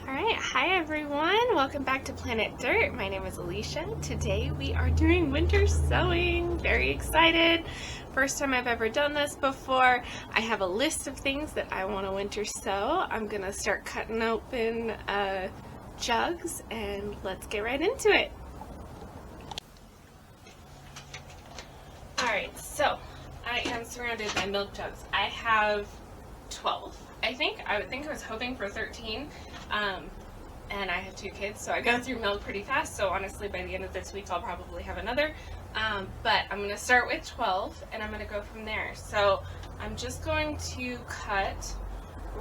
Alright, hi everyone. Welcome back to Planet Dirt. My name is Alicia. Today we are doing winter sowing. Very excited. First time I've ever done this before. I have a list of things that I want to winter sow. I'm going to start cutting open jugs and let's get right into it. Alright, so I am surrounded by milk jugs. I have 12. I was hoping for 13, and I have 2 kids, so I go through milk pretty fast, so honestly by the end of this week I'll probably have another, but I'm going to start with 12 and I'm going to go from there. So I'm just going to cut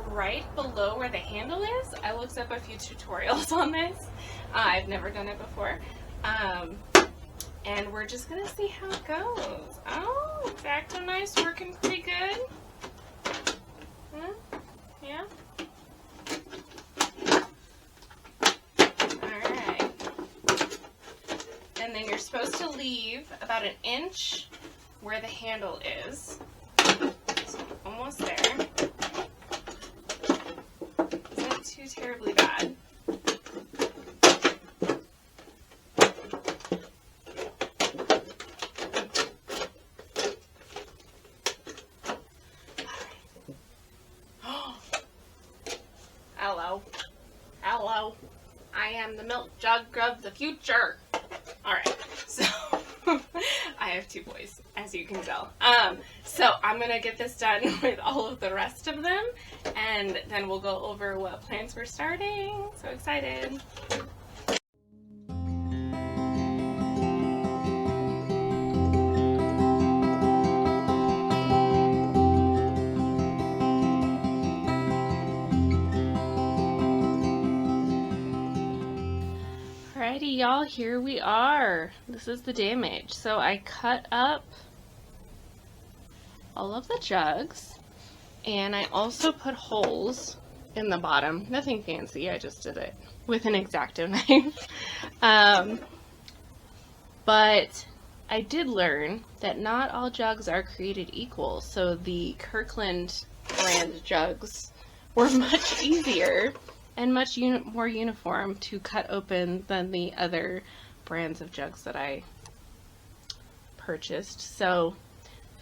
right below where the handle is. I looked up a few tutorials on this. I've never done it before, and we're just going to see how it goes. Oh, it's acting nice, working pretty good. Yeah. Alright. And then you're supposed to leave about 1 inch where the handle is. So almost there. Isn't too terribly bad. Hello, I am the milk jug of the future. Alright, so I have 2 boys, as you can tell. So I'm going to get this done with all of the rest of them, and then we'll go over what plants we're starting. So excited. Alrighty, y'all, here we are. This is the damage. So I cut up all of the jugs, and I also put holes in the bottom. Nothing fancy, I just did it with an X-Acto knife. But I did learn that not all jugs are created equal, so the Kirkland brand jugs were much easier and much more uniform to cut open than the other brands of jugs that I purchased. So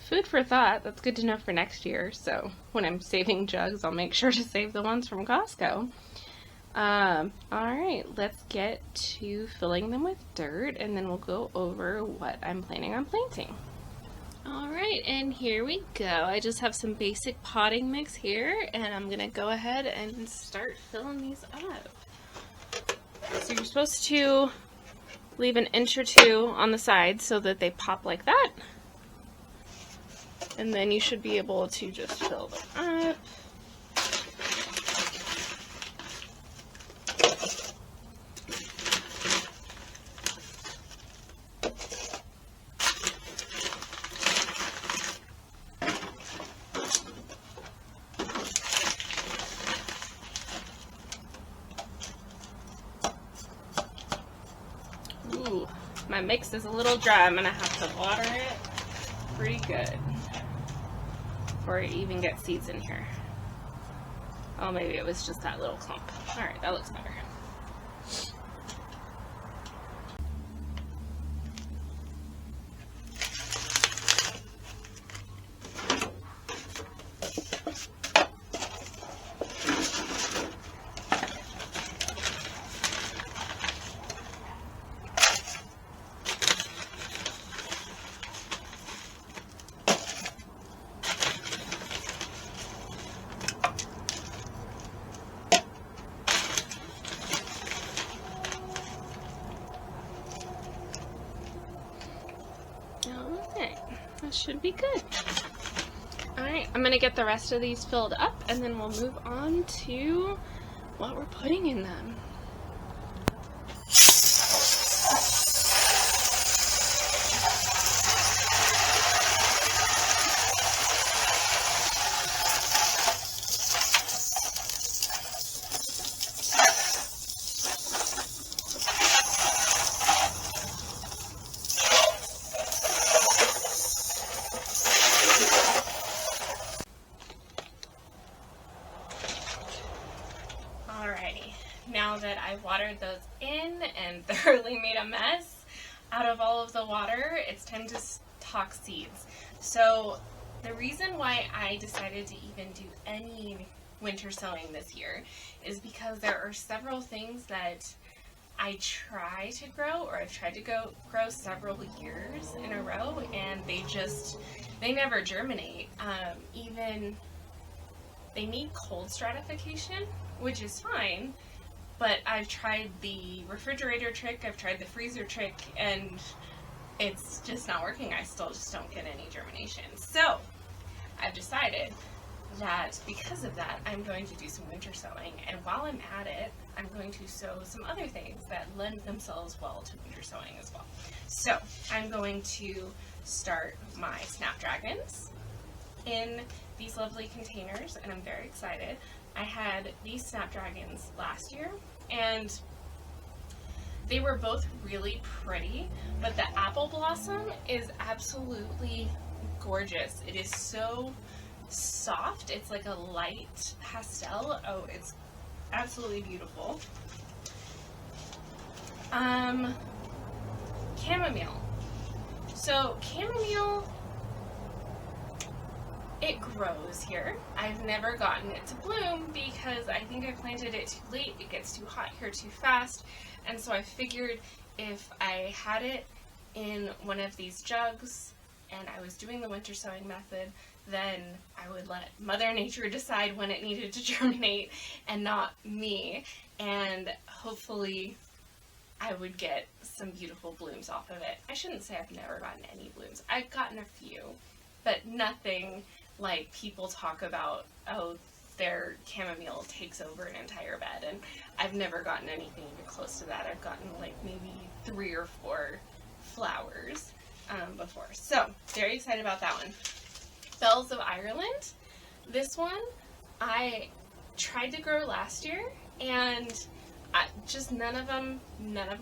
food for thought. That's good to know for next year. So when I'm saving jugs, I'll make sure to save the ones from Costco. Alright, let's get to filling them with dirt, and then we'll go over what I'm planning on planting. Alright, and here we go. I just have some basic potting mix here, and I'm going to go ahead and start filling these up. So you're supposed to leave 1 inch or 2 on the side so that they pop like that. And then you should be able to just fill them up. Ooh, my mix is a little dry. I'm going to have to water it pretty good before I even get seeds in here. Oh, maybe it was just that little clump. Alright, that looks better. That should be good. Alright, I'm going to get the rest of these filled up, and then we'll move on to what we're putting in them. now that I've watered those in and thoroughly made a mess out of all of the water, it's time to talk seeds. So the reason why I decided to even do any winter sowing this year is because there are several things that I try to grow, or I've tried to grow several years in a row, and they never germinate. Even they need cold stratification, which is fine, but I've tried the refrigerator trick, I've tried the freezer trick, and it's just not working. I still just don't get any germination. So I've decided that because of that, I'm going to do some winter sowing, and while I'm at it, I'm going to sow some other things that lend themselves well to winter sowing as well. So I'm going to start my snapdragons in these lovely containers, and I'm very excited. I had these snapdragons last year, and they were both really pretty, but the apple blossom is absolutely gorgeous. It is so soft. It's like a light pastel. Oh, it's absolutely beautiful. Chamomile. So chamomile, it grows here. I've never gotten it to bloom because I think I planted it too late. It gets too hot here too fast. And so I figured if I had it in one of these jugs and I was doing the winter sowing method, then I would let Mother Nature decide when it needed to germinate and not me. And hopefully I would get some beautiful blooms off of it. I shouldn't say I've never gotten any blooms. I've gotten a few, but nothing like people talk about, oh, their chamomile takes over an entire bed, and I've never gotten anything even close to that. I've gotten like maybe 3 or 4 flowers before. So, very excited about that one. Bells of Ireland. This one I tried to grow last year, and just none of them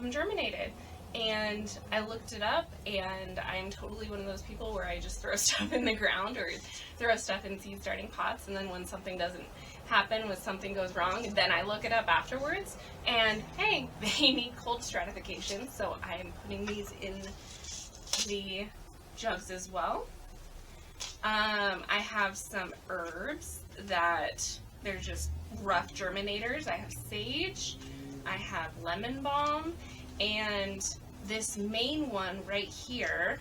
germinated. And I looked it up, and I'm totally one of those people where I just throw stuff in the ground or throw stuff in seed starting pots, and then when something doesn't happen, when something goes wrong, then I look it up afterwards, and hey, they need cold stratification, so I'm putting these in the jugs as well. I have some herbs that they're just rough germinators. I have sage, I have lemon balm, and this main one right here,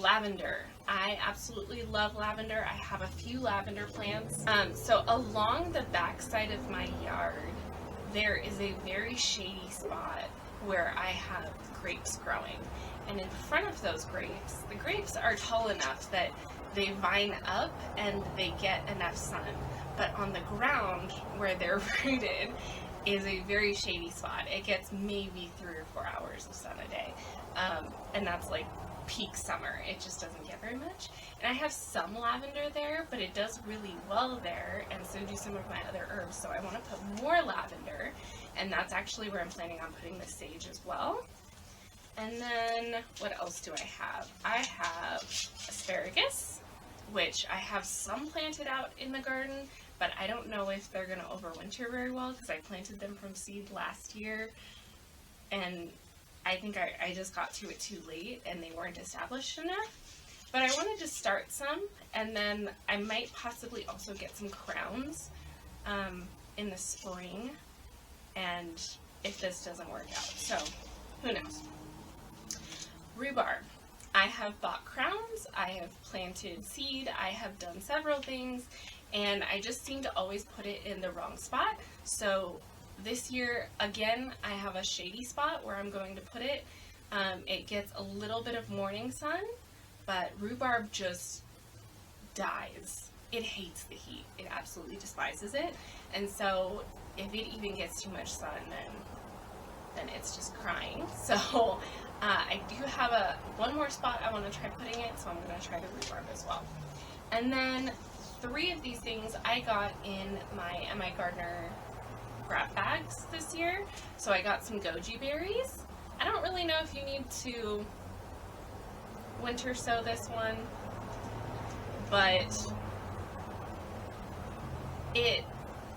lavender. I absolutely love lavender. I have a few lavender plants. So along the back side of my yard, there is a very shady spot where I have grapes growing. And in front of those grapes, the grapes are tall enough that they vine up and they get enough sun. But on the ground where they're rooted is a very shady spot. It gets maybe 3 or 4 hours of sun a day. And that's like peak summer. It just doesn't get very much. And I have some lavender there, but it does really well there, and so do some of my other herbs. So I want to put more lavender, and that's actually where I'm planning on putting the sage as well. And then what else do I have? I have asparagus, which I have some planted out in the garden, but I don't know if they're going to overwinter very well because I planted them from seed last year, and I think I just got to it too late and they weren't established enough. But I wanted to start some, and then I might possibly also get some crowns in the spring, and if this doesn't work out. So, who knows? Rhubarb. I have bought crowns, I have planted seed, I have done several things, and I just seem to always put it in the wrong spot. So this year, again, I have a shady spot where I'm going to put it. It gets a little bit of morning sun, but rhubarb just dies. It hates the heat. It absolutely despises it. And so if it even gets too much sun, then it's just crying. So I do have one more spot I want to try putting it, so I'm going to try the rhubarb as well. And then 3 of these things I got in my M.I. Gardener grab bags this year. So I got some goji berries. I don't really know if you need to winter sow this one, but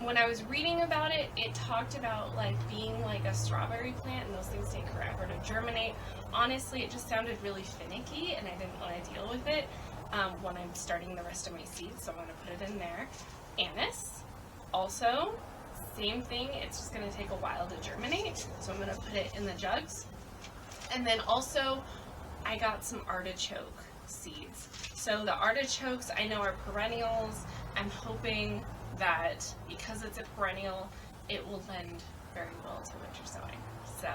when I was reading about it, it talked about like being like a strawberry plant and those things take forever to germinate. Honestly, it just sounded really finicky and I didn't want to deal with it when I'm starting the rest of my seeds, so I'm going to put it in there. Anise, also, same thing, it's just going to take a while to germinate, so I'm going to put it in the jugs. And then also, I got some artichoke seeds. So the artichokes I know are perennials. I'm hoping that because it's a perennial, it will lend very well to winter sowing. So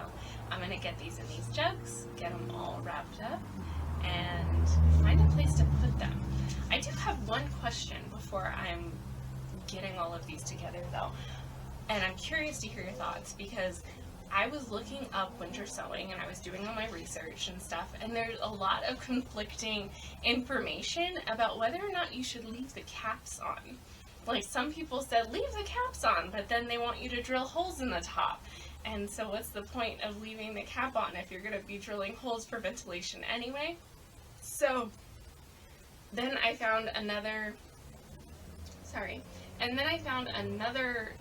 I'm going to get these in these jugs, get them all wrapped up, and find a place to put them. I do have one question before I'm getting all of these together though, and I'm curious to hear your thoughts, because I was looking up winter sowing and I was doing all my research and stuff, and there's a lot of conflicting information about whether or not you should leave the caps on. Like, some people said leave the caps on, but then they want you to drill holes in the top. And so what's the point of leaving the cap on if you're going to be drilling holes for ventilation anyway? So then I found another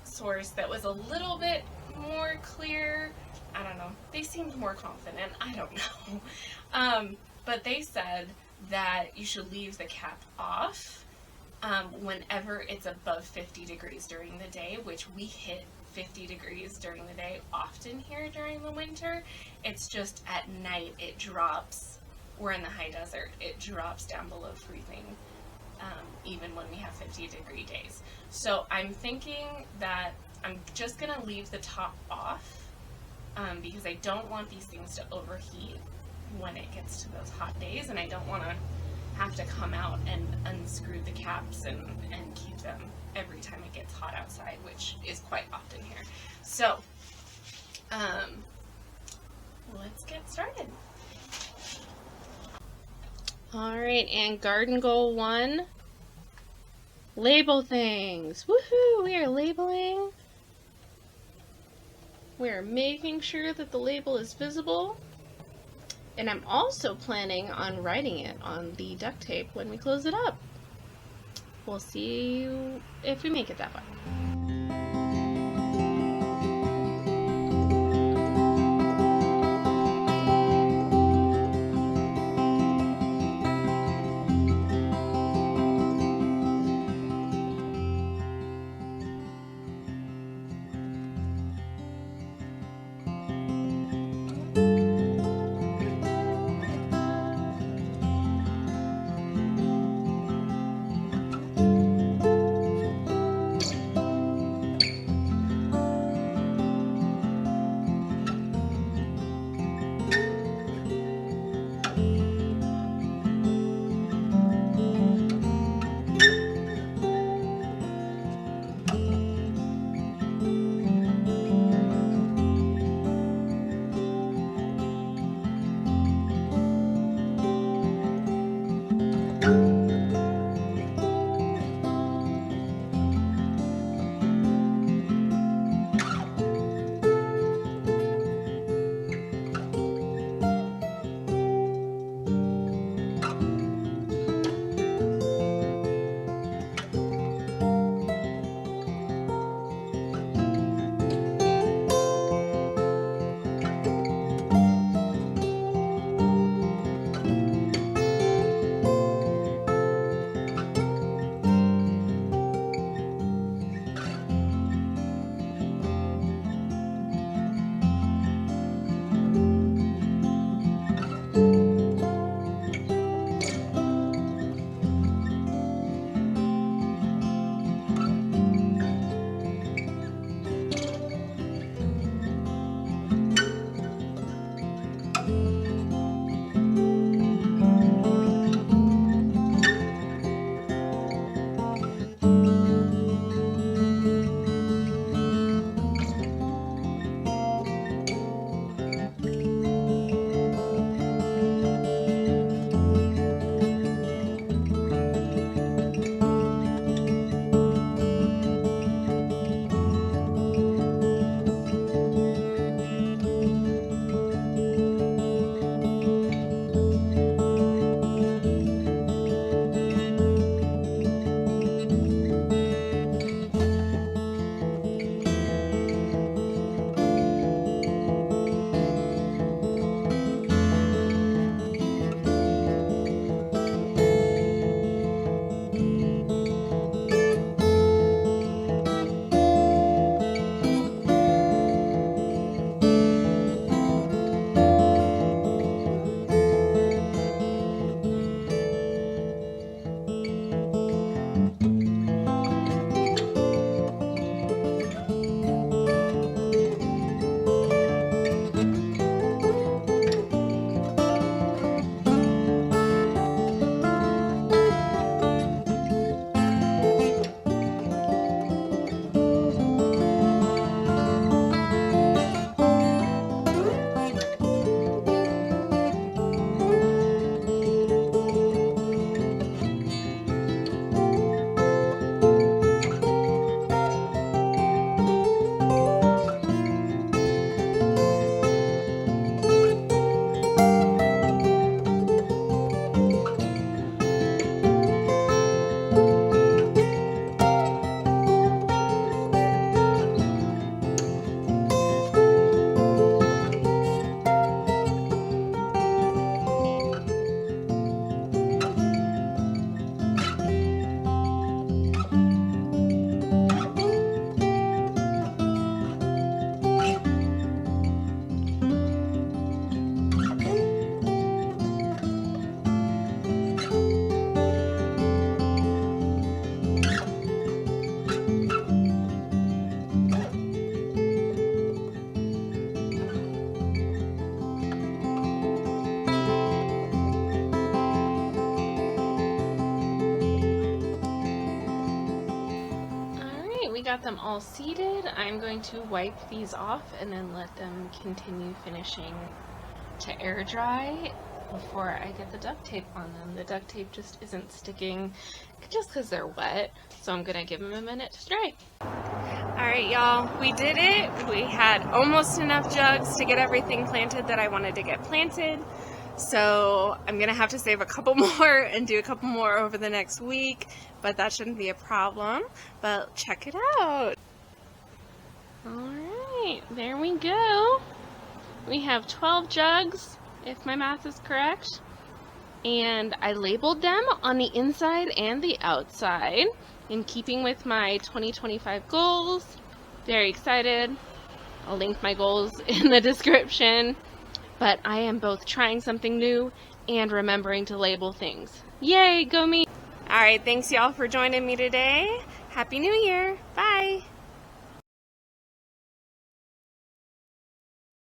source that was a little bit more clear. I don't know. They seemed more confident. I don't know. But they said that you should leave the cap off whenever it's above 50 degrees during the day, which we hit 50 degrees during the day often here during the winter. It's just at night it drops. We're in the high desert. It drops down below freezing, even when we have 50-degree days. So I'm thinking that I'm just going to leave the top off because I don't want these things to overheat when it gets to those hot days, and I don't want to have to come out and unscrew the caps and keep them every time it gets hot outside, which is quite often here. So let's get started. Alright, and garden goal 1, label things. Woohoo! We are labeling. We're making sure that the label is visible. And I'm also planning on writing it on the duct tape when we close it up. We'll see if we make it that far. them all seeded, I'm going to wipe these off and then let them continue finishing to air dry before I get the duct tape on them. The duct tape just isn't sticking just because they're wet, so I'm gonna give them a minute to dry. Alright y'all, we did it. We had almost enough jugs to get everything planted that I wanted to get planted. So I'm gonna have to save a couple more and do a couple more over the next week, but that shouldn't be a problem. But check it out. Alright, there we go. We have 12 jugs, if my math is correct. And I labeled them on the inside and the outside in keeping with my 2025 goals. Very excited. I'll link my goals in the description. But I am both trying something new and remembering to label things. Yay, go me! Alright, thanks y'all for joining me today. Happy New Year! Bye!